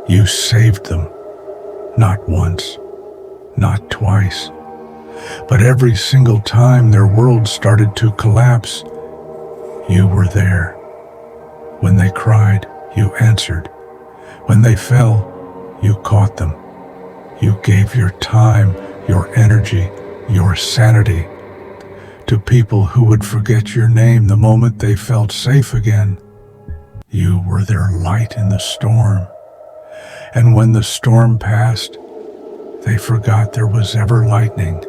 You saved them, not once, not twice, but every single time their world started to collapse, you were there. When they cried, you answered. When they fell, you caught them. You gave your time, your energy, your sanity to people who would forget your name the moment they felt safe again. You were their light in the storm. And when the storm passed, they forgot there was ever lightning.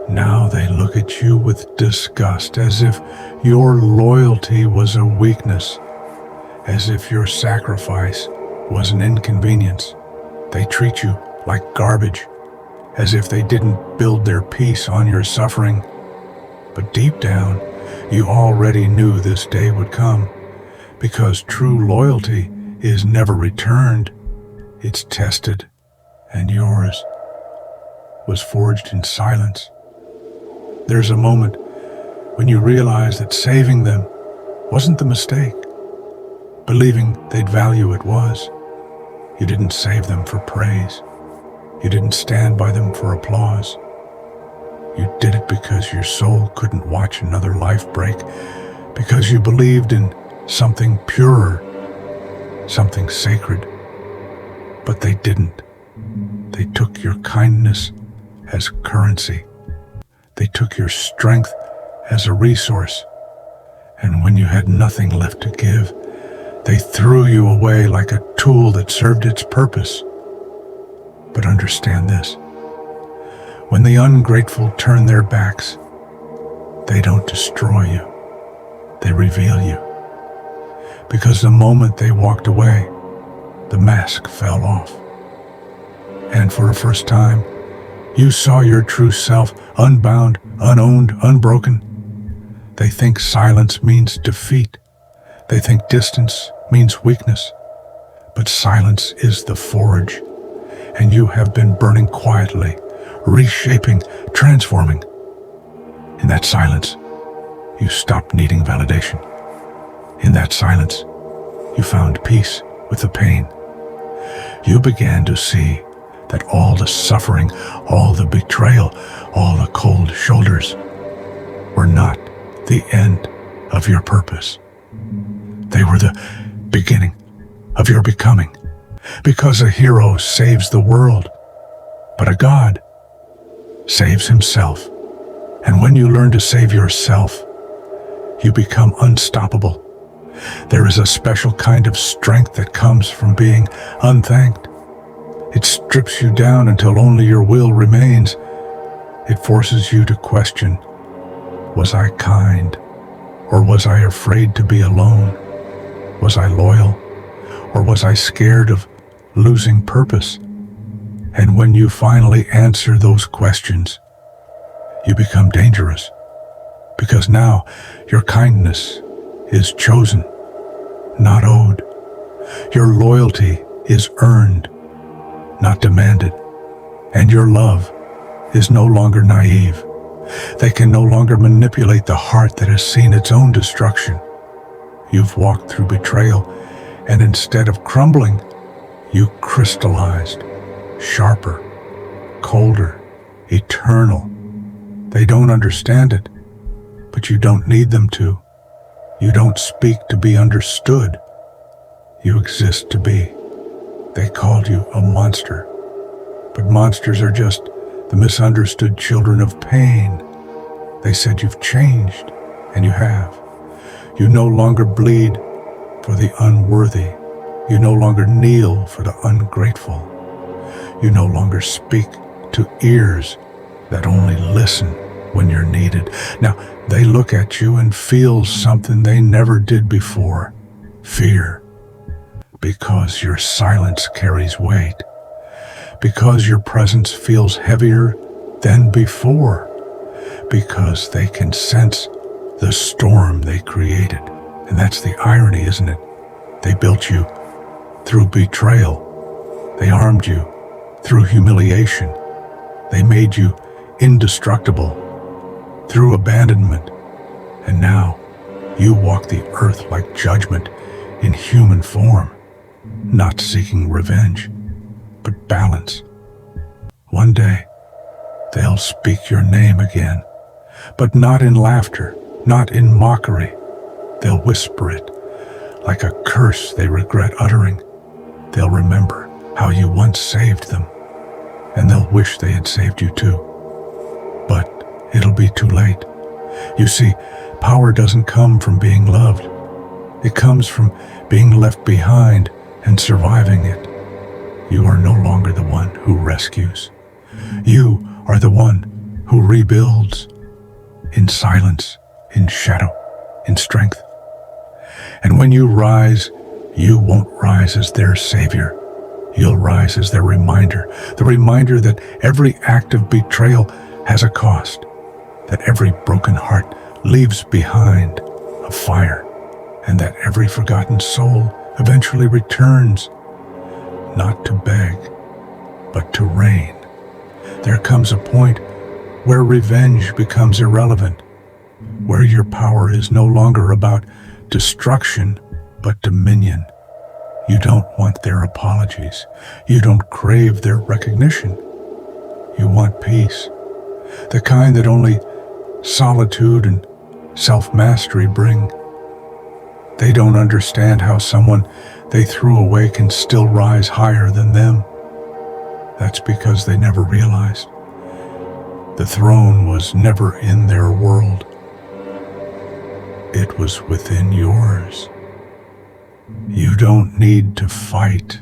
Now they look at you with disgust, as if your loyalty was a weakness, as if your sacrifice was an inconvenience. They treat you like garbage, as if they didn't build their peace on your suffering. But deep down, you already knew this day would come, because true loyalty is never returned. It's tested, and yours was forged in silence. There's a moment when you realize that saving them wasn't the mistake. Believing they'd value it was. You didn't save them for praise. You didn't stand by them for applause. You did it because your soul couldn't watch another life break, because you believed in something purer, something sacred. But they didn't. They took your kindness as currency. They took your strength as a resource. And when you had nothing left to give, they threw you away like a tool that served its purpose. But understand this. When the ungrateful turn their backs, they don't destroy you. They reveal you. Because the moment they walked away, the mask fell off. And for the first time, you saw your true self, unbound, unowned, unbroken. They think silence means defeat. They think distance means weakness. But silence is the forge, and you have been burning quietly, reshaping, transforming. In that silence, you stopped needing validation. In that silence, you found peace with the pain. You began to see that all the suffering, all the betrayal, all the cold shoulders were not the end of your purpose. They were the beginning of your becoming. Because a hero saves the world, but a god saves himself. And when you learn to save yourself, you become unstoppable. There is a special kind of strength that comes from being unthanked. It strips you down until only your will remains. It forces you to question, was I kind? Or was I afraid to be alone? Was I loyal? Or was I scared of losing purpose? And when you finally answer those questions, you become dangerous. Because now your kindness is chosen, not owed. Your loyalty is earned, not demanded. And your love is no longer naive. They can no longer manipulate the heart that has seen its own destruction. You've walked through betrayal, and instead of crumbling, you crystallized, sharper, colder, eternal. They don't understand it, but you don't need them to. You don't speak to be understood. You exist to be. They called you a monster, but monsters are just the misunderstood children of pain. They said you've changed, and you have. You no longer bleed for the unworthy. You no longer kneel for the ungrateful. You no longer speak to ears that only listen when you're needed. Now, they look at you and feel something they never did before. Fear. Because your silence carries weight. Because your presence feels heavier than before. Because they can sense the storm they created. And that's the irony, isn't it? They built you through betrayal. They armed you through humiliation. They made you indestructible through abandonment. And now you walk the earth like judgment in human form. not seeking revenge, but balance. One day, they'll speak your name again, but not in laughter, not in mockery. They'll whisper it, like a curse they regret uttering. They'll remember how you once saved them, and they'll wish they had saved you too. But it'll be too late. You see, power doesn't come from being loved. It comes from being left behind and surviving it. You are no longer the one who rescues. You are the one who rebuilds, in silence, in shadow, in strength. And when you rise, you won't rise as their savior. You'll rise as their reminder, the reminder that every act of betrayal has a cost, that every broken heart leaves behind a fire, and that every forgotten soul eventually returns, not to beg, but to reign. There comes a point where revenge becomes irrelevant, where your power is no longer about destruction, but dominion. You don't want their apologies. You don't crave their recognition. You want peace, the kind that only solitude and self-mastery bring. They don't understand how someone they threw away can still rise higher than them. That's because they never realized the throne was never in their world. It was within yours. You don't need to fight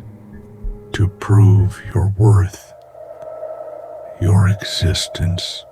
to prove your worth. Your existence